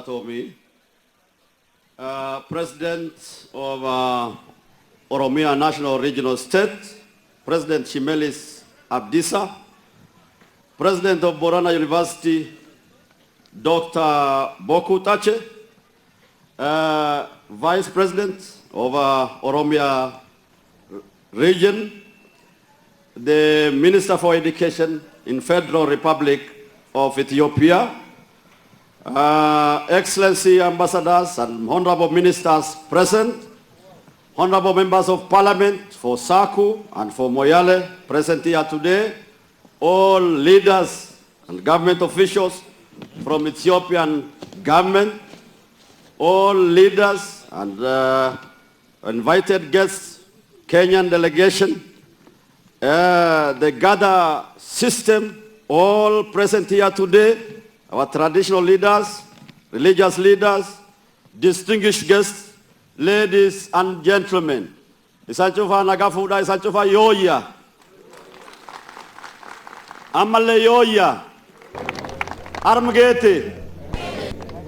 Satomi, President of Oromia National Regional State, President Shimelis Abdisa, President of Borana University, Dr. Boku Tache, Vice President of Oromia Region, the Minister for Education in Federal Republic of Ethiopia, Excellency Ambassadors and Honorable Ministers present, Honorable Members of Parliament for Saku and for Moyale present here today, all leaders and government officials from Ethiopian government, all leaders and invited guests, Kenyan delegation, the Gada system, all present here today, our traditional leaders, religious leaders, distinguished guests, ladies and gentlemen. Isachufa nagafuda, isachufa yoya. Amale yoya. Armgete.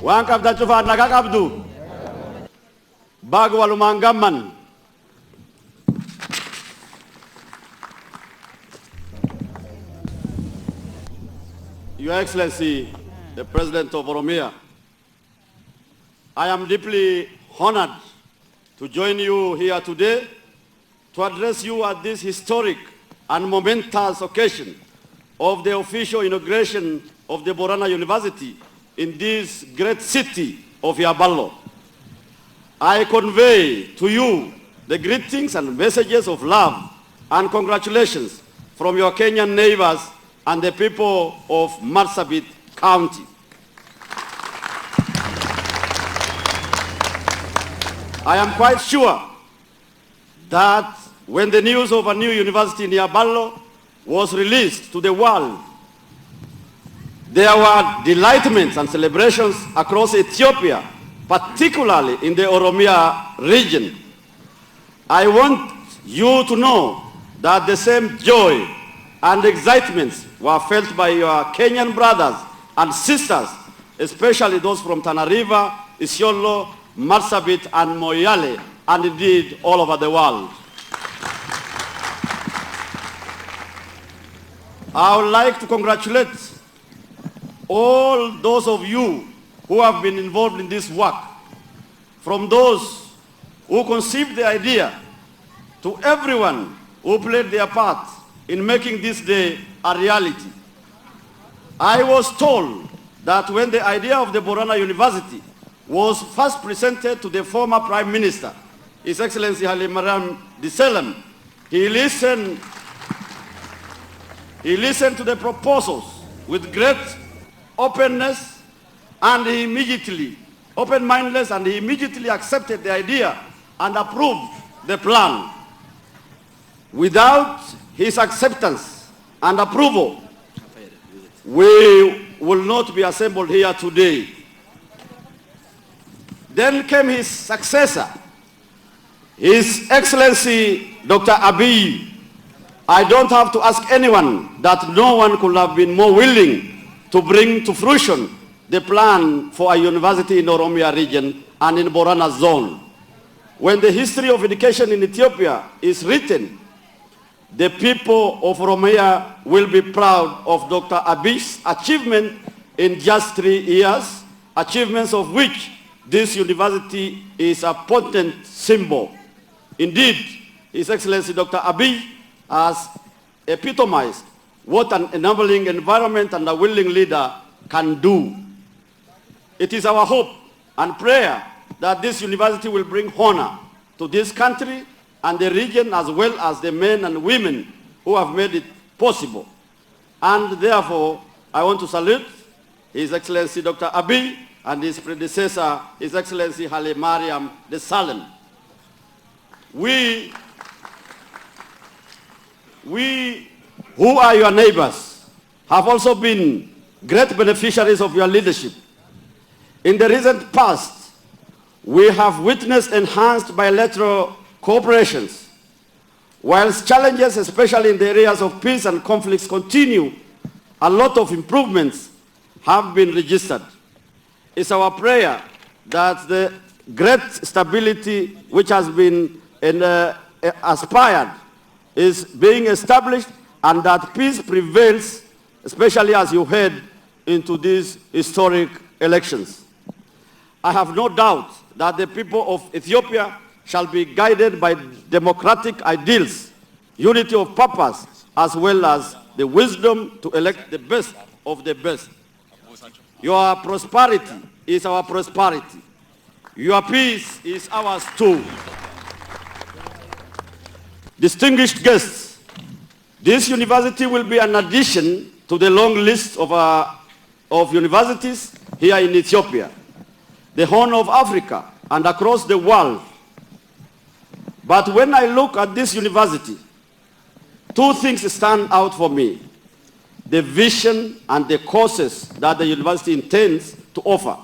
Wankaf dachufa nagakabdu. Bagwalumangaman. Your Excellency, the President of Oromia, I am deeply honored to join you here today to address you at this historic and momentous occasion of the official inauguration of the Borana University in this great city of Yaballo. I convey to you the greetings and messages of love and congratulations from your Kenyan neighbors and the people of Marsabit County. I am quite sure that when the news of a new university in Yaballo was released to the world, there were delightments and celebrations across Ethiopia, particularly in the Oromia region. I want you to know that the same joy and excitements were felt by your Kenyan brothers and sisters, especially those from Tana River, Isiolo, Marsabit, and Moyale, and indeed all over the world. I would like to congratulate all those of you who have been involved in this work, from those who conceived the idea to everyone who played their part in making this day a reality. I was told that when the idea of the Borana University was first presented to the former Prime Minister, His Excellency Haile Mariam Desalegn, he listened to the proposals with great openness, and he immediately, open-mindedness, and he immediately accepted the idea and approved the plan. Without his acceptance and approval, we will not be assembled here today. Then came his successor, His Excellency Dr. Abiy. I don't have to ask anyone that no one could have been more willing to bring to fruition the plan for a university in Oromia region and in Borana zone. When the history of education in Ethiopia is written, the people of Oromia will be proud of Dr. Abiy's achievement in just 3 years, achievements of which this university is a potent symbol. Indeed, His Excellency Dr. Abiy has epitomized what an enabling environment and a willing leader can do. It is our hope and prayer that this university will bring honor to this country and the region, as well as the men and women who have made it possible. And therefore, I want to salute His Excellency Dr. Abiy and his predecessor, His Excellency Haile Mariam Desalegn. We who are your neighbors have also been great beneficiaries of your leadership. In the recent past, we have witnessed enhanced bilateral cooperations. Whilst challenges, especially in the areas of peace and conflicts, continue, a lot of improvements have been registered. it's our prayer that the great stability which has been aspired is being established and that peace prevails, especially as you head into these historic elections. I have no doubt that the people of Ethiopia shall be guided by democratic ideals, unity of purpose, as well as the wisdom to elect the best of the best. Your prosperity is our prosperity. Your peace is ours too. Distinguished guests, this university will be an addition to the long list of universities here in Ethiopia, the Horn of Africa, and across the world. But when I look at this university, two things stand out for me: the vision and the courses that the university intends to offer.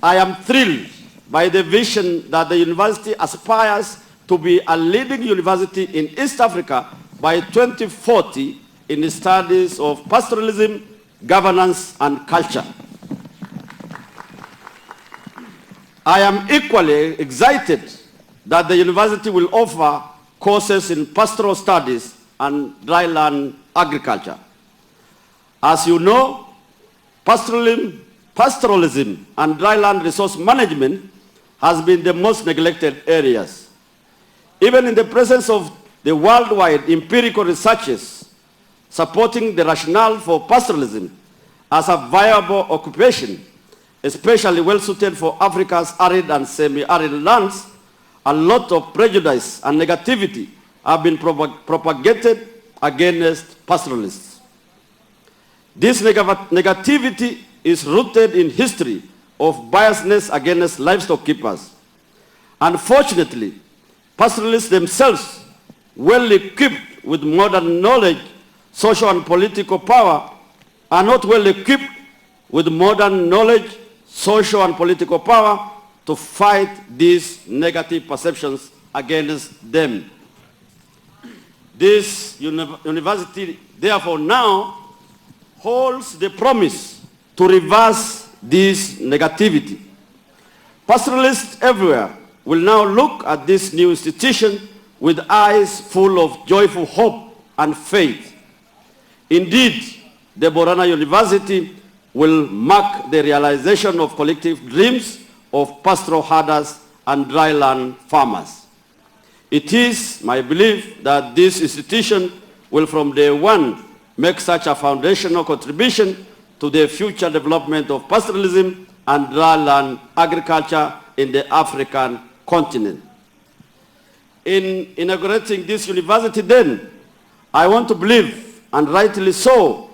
I am thrilled by the vision that the university aspires to be a leading university in East Africa by 2040 in the studies of pastoralism, governance, and culture. I am equally excited that the university will offer courses in pastoral studies and dryland agriculture. As you know, pastoralism and dryland resource management has been the most neglected areas. Even in the presence of the worldwide empirical researches supporting the rationale for pastoralism as a viable occupation, especially well suited for Africa's arid and semi-arid lands, a lot of prejudice and negativity have been propagated against pastoralists. This negativity is rooted in history of biasness against livestock keepers. Unfortunately, pastoralists themselves, well equipped with modern knowledge, social and political power, are not well equipped with modern knowledge, social and political power to fight these negative perceptions against them. This university, therefore, now holds the promise to reverse this negativity. Pastoralists everywhere will now look at this new institution with eyes full of joyful hope and faith. Indeed, the Borana University will mark the realization of collective dreams of pastoral herders and dryland farmers. It is my belief that this institution will from day one make such a foundational contribution to the future development of pastoralism and dryland agriculture in the African continent. In inaugurating this university then, I want to believe, and rightly so,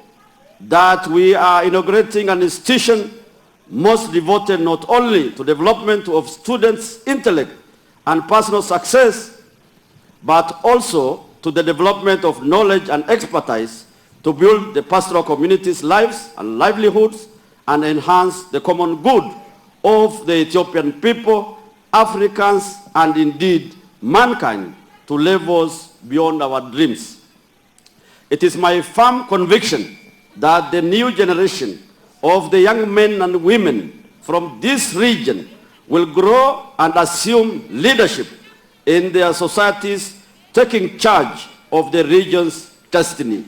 that we are inaugurating an institution most devoted not only to development of students' intellect and personal success, but also to the development of knowledge and expertise to build the pastoral community's lives and livelihoods and enhance the common good of the Ethiopian people, Africans, and indeed mankind to levels beyond our dreams. It is my firm conviction that the new generation of the young men and women from this region will grow and assume leadership in their societies, taking charge of the region's destiny.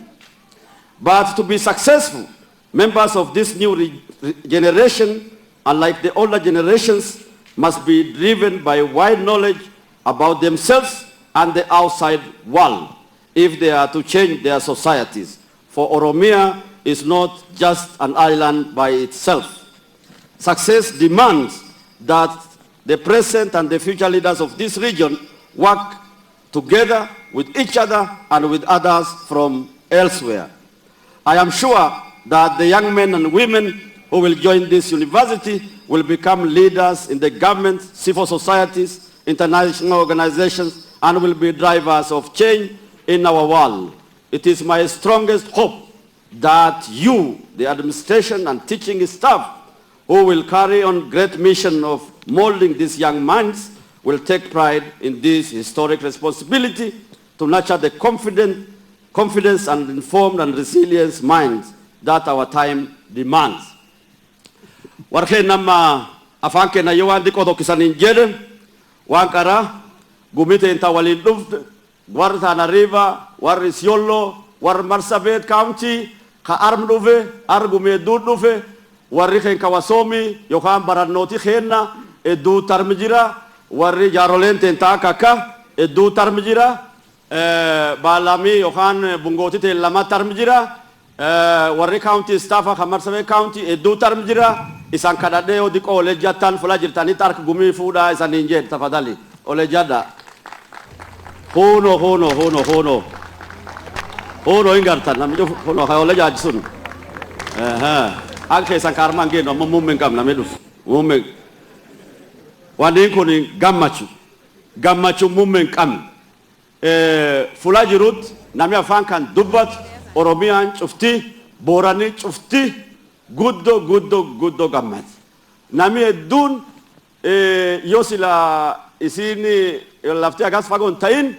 But to be successful, members of this new generation, unlike the older generations, must be driven by wide knowledge about themselves and the outside world if they are to change their societies. For Oromia is not just an island by itself. Success demands that the present and the future leaders of this region work together with each other and with others from elsewhere. I am sure that the young men and women who will join this university will become leaders in the government, civil societies, international organizations, and will be drivers of change in our world. It is my strongest hope that you, the administration and teaching staff, who will carry on great mission of molding these young minds, will take pride in this historic responsibility to nurture the confidence and informed and resilient minds that our time demands. warqee nama afaan kenna yoo waan diqoo tokkisaniin jedhe waan qaraa gumite inta waliin dhufte warri Tana River warri Isiolo warri Marsabit County ka arm dhufe argume dhufe warri keen kawasomi yookaan barannooti keenna hedduu tarmi jira warri jaaroleen teentaa kakka hedduu tarmi jira baalami yookaan bungooti teen lama tarmi jira warri county staff ka Marsabit County hedduu tarmi jira isan kadhadhee yoo diqoo olee jattan fula jirtanii tarka gumii fuudhaa isaniin jedhe tafadhali olee jadda hono ingartan namni hono ka olee jaajisun akka isan kaarmaan geenu amma muummeen qabna medhuf muummeen waan kun gammachuu muummeen qabna fula jirut namni afaan kan dubbat Oromiyaan cufti Booranii cufti guddo gammad namni hedduun yoo sila isiin laftee agas fagoon ta'in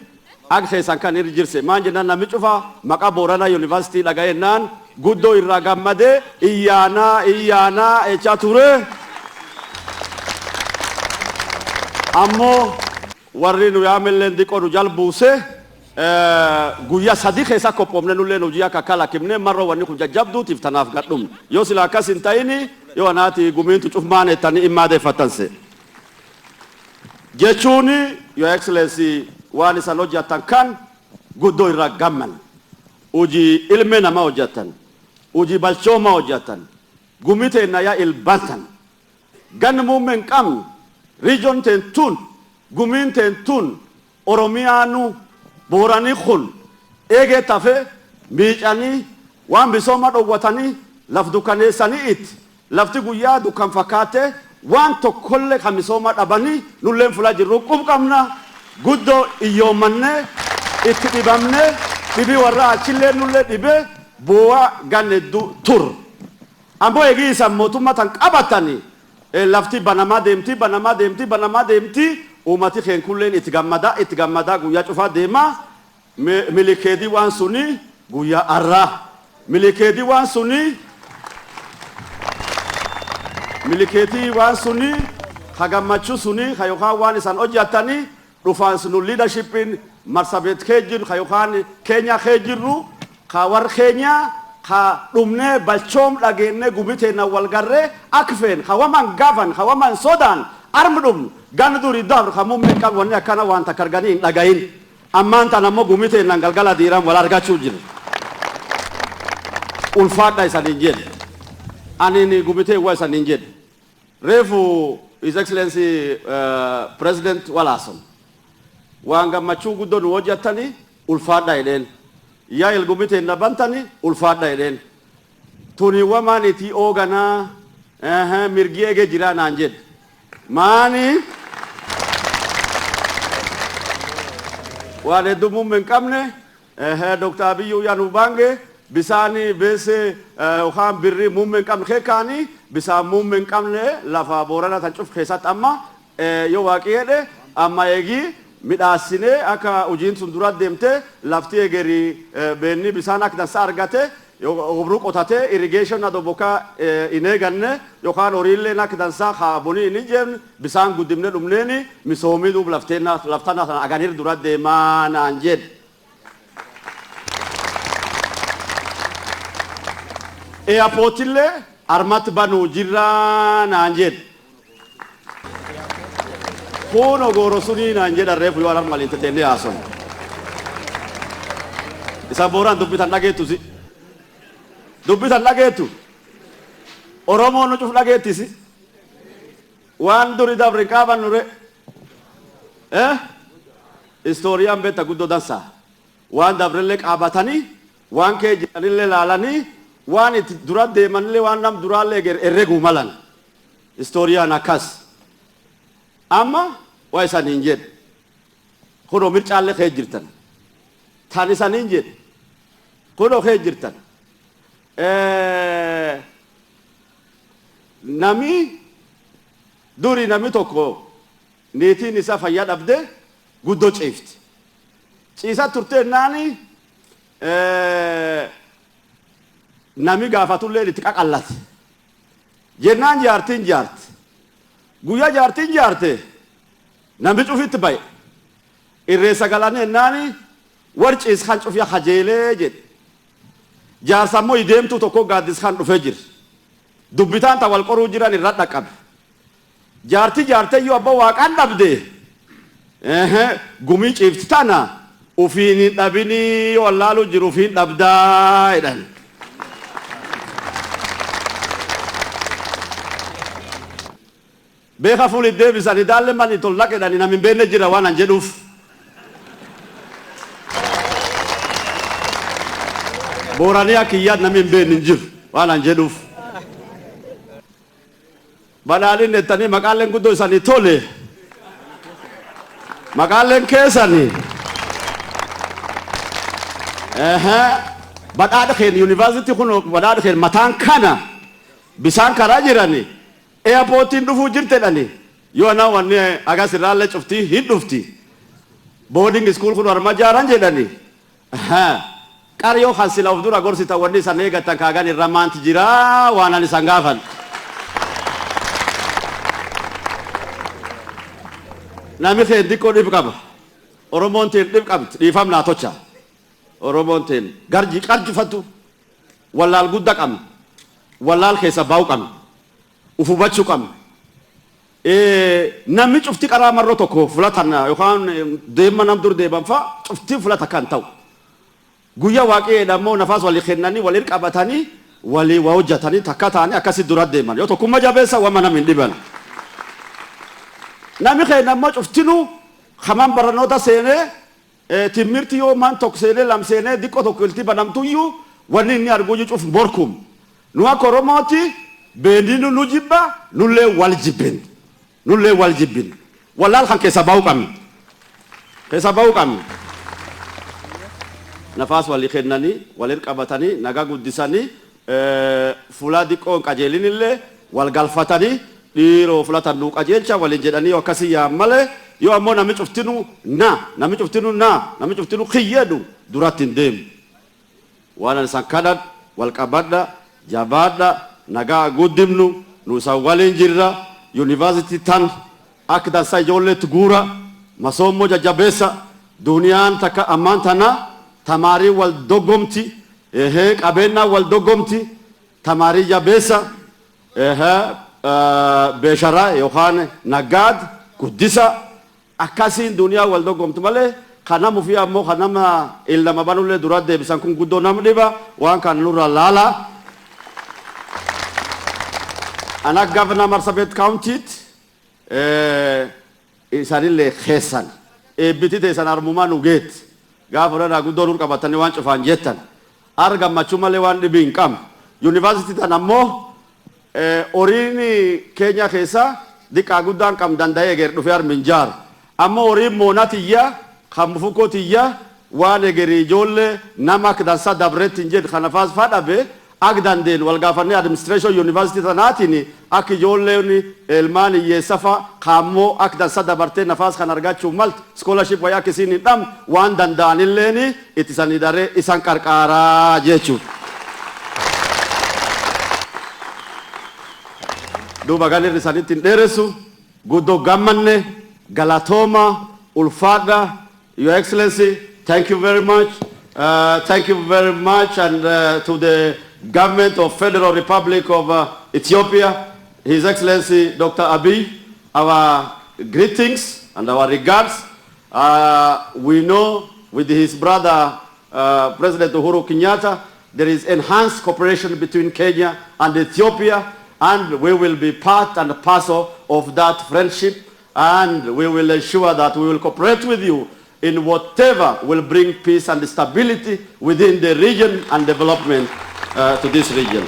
akka isan kan irra jirse maan jennaan namni cufa maqaa Booranaa University dhaga'ennaan guddoo irraa gammadee iyyaanaa echaa ture ammoo warri nu yaamelleen diqoo nu jalbuuse guyyaa sadii keessa qophoofne nullee hojii akka kalaqimne marroo wanni kun jajjabduutiif tanaaf gadhumne yoo sila akkas hin ta'ini yoo anaati gumiintu cufmaan ettanii immaadeeffatanse jechuun your excellency waan isan hojjatan kan guddoo irraa gamman hojii ilmee namaa hojjatan hojii balchooma hojjatan gumite na yaa ilbatan gan muummeen qabnu region tentun gumiin tentun Oromiyaanu Booranii kun eegee tafe miicanii waan bisooma dhowwatanii laf dukkaneessanii itti lafti guyyaa dukkan fakkaate waan tokkollee kan misooma dhabanii nulleen fula jirru qubqabna guddoo iyyoomanne itti dhibamne dhibii warra achillee nullee dhibee bu'aa ganeddu tur ammoo eegii isan mootummaa tan qabatanii lafti banamaa deemti uumati keen kulleen itti gammadaa guyyaa cufaa deema milikeedii waan suni guyyaa arraa milikeedii waan suni ka gammachuu suni ka yookaan waan isan hojjatanii dhufaan sunu leadershipin Marsabit kee jiru ka yookaan Keenyaa kee jirru ka warra Keenyaa ka dhumnee balchoom dhageennee gumiteena walgarree akfeen ka waman gaafan ka waman sodaan arm dhumnu gan duri dabr ka muummeen qabu wanni akkana waan takkarganii hin dhagayin ammaan tan ammoo gumiteenan galgala diiran wal argachuu jiru ulfaadha isaniin jedhe ani gumitee waa isaniin jedhe reefu His Excellency President Walaason waan gammachuu guddoo nu hojjatanii ulfaadha jedheen yaa ilgumiteen na bantanii ulfaadha jedheen tuni wamaanitii ooganaa mirgi eegee jiraa naan jedhe maani waan hedduu muummeen qabne Dr. Abiyyuu yaanu baange bisaanii beese yookaan birrii muummeen qabne keekaanii bisaan muummeen qabne lafa Booranaa tan cuf keessatti amma yoo waaqiyedhe amma eegii midhaasinee akka hojiin sun dura deemte lafti egerii beenni bisaan akka dansa argate obruu qotatee irrigation adoo bokkaa hin eeganne yookaan horiillee akka dansaa kaabonii hin ijjeemne bisaan guddimne dhumneeni misoomii duub laftanaa sana aganir dura deemaa naan jedhe. Airportillee armatti banuu jirraa naan jedhe. Kuno goro suni naan jedha reefu yoo alarma waliin teteenee haason. Isa Booraan dubbitan dhageettusi. Dubbitan dhageettu. Oromoon nu cuf dhageettisi. Waan duri dabre qaaban nure. Istooriyaan beekta guddoo dansaa. Waan dabrellee qaabatanii, waan kee jedhanillee laalanii, waan itti dura deemanillee waan nam duraallee herreguu malan. Istooriyaan akkas. Amma waa isaniin jedhe kunoo mircaallee kee jirtan tan isaniin jedhe kunoo kee jirtan nami duri nami tokko niitiin isaa fayyaa dhabde guddoo ciifti ciisa turte naani nami gaafatullee itti qaqallate jennaan jaartiin jaarte guyyaa jaartiin jaarte namni cufitti baye irreessa galanii ennaani warciis kan cufya hajeelee jedhe jaarsa immoo ideemtuu tokko gaaddis kan dhufee jira dubbitaan ta wal qoruu jiran irra dhaqqabe jaartii jaarteyyuu abba waaqaan dhabde gumii ciifti tana ufiin hin dhabinii yoo wallaaluu jiru ufiin dhabdaa jedhan beeka fuuli deebisanii daalle mani tolla jedhanii namin beenne jira waan an jedhuuf booranii akkiyyaat namin beenne hin jiru waan an jedhuuf badhaadhin nettanii maqaaleen guddoo isanii tole maqaaleen keessanii badhaadha keen yuunivarsiitii kun badhaadha keen mataan kana bisaan karaa jiranii airportiin dhufuu jirtedhani yoo na wanni agas irraallee cuftii hin dhufti boarding school kun warma jaaran jedhani qaryoo kan sila of dura gorsita wanni isan eegatan kaagan irra maanti jira waan ani isan gaafan nami keen diqqoo dhib qaba oromoon teen dhib qabdi dhiifam naa tocha oromoon teen qarjifatu wallaal gudda qabna wallaal keessa baa'u qabna ufubachuu qabna namni cufti qaraa marroo tokko fulatan yookaan deema nam dur deeban fa cufti fulata kan ta'u guyyaa waaqeedha immoo nafaas walii kennanii walii qabatanii walii waa hojjetanii takka ta'anii akkasii dura deeman yoo tokkummaa jabeessa wama nam hin dhiban namni keenya immoo cuftinu hamaan barnoota seenee timirti yoo maan tokko seenee lam seenee diqqoo tokko ilti banamtuyyuu wanni inni arguu cuf borkum nu akka oromooti beeninu nu jibba nullee wal jibbin wallaal kan keessa baa'u qabni nafaas walii kennanii walii qabatanii nagaa guddisanii fuula diqqoo qajeelinillee wal galfatanii dhiiroo fulatan nuu qajeelcha waliin jedhanii yoo akkasii yaa malee yoo ammoo namni cuftinu kiyyeedhu duratti hin deemu waan isaan kadhan wal qabadha jabaadha nagaa guddimnu nu isaan waliin jirra yuunivarsiitii tan akka dansaa ijoolleetti guura masoomoo jajjabeessa duniyaan takka ammaan tana tamaarii wal doggomti qabeenyaa wal doggomti tamaarii jabeessa beesharaa yookaan nagaad guddisa akkasiin duniyaa wal doggomtu malee kanama fi ammoo kanama ilma banullee dura deebisan kun guddoo nam dhiba waan kan nurra laala ana governor Marsabit County isaanillee keessan eebbiti teessan armumaa nu geet gaafa dhaa guddoo nur qabatanii waan cufaan jettan argammachuu malee waan dhibii hin qabne yuunivarsiitii tan ammoo oriini keenya keessa diqqaa guddaan qam danda'ee eger dhufee armin jaar amma oriin moonatiyya kan mufukotiyya waan egerii ijoollee nama akka dansaa dabretti hin jedhu kanafaas fadhabe ak dandeen wal gaafannee administration university tanaatiin ak ijoolleen ilmaan hiyyeessafa kaammoo ak dansaa dabartee nafaas kan argachuuf malti scholarship wayyaa akkasiin hin dhabne waan danda'anilleen itti sanii daree isan qarqaaraa jechuudha. duuba galirri sanitti hin dheeressu guddoo gammanne galatooma ulfaadha your excellency thank you very much and to the government of Federal Republic of Ethiopia, His Excellency Dr. Abiy, our greetings and our regards. We know with his brother President Uhuru Kenyatta there is enhanced cooperation between Kenya and Ethiopia, and we will be part and parcel of that friendship, and we will ensure that we will cooperate with you in whatever will bring peace and stability within the region and development to this region.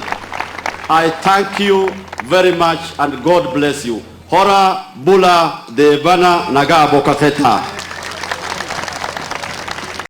I thank you very much and God bless you. Hora Bula de Bana Naga Bokaketa.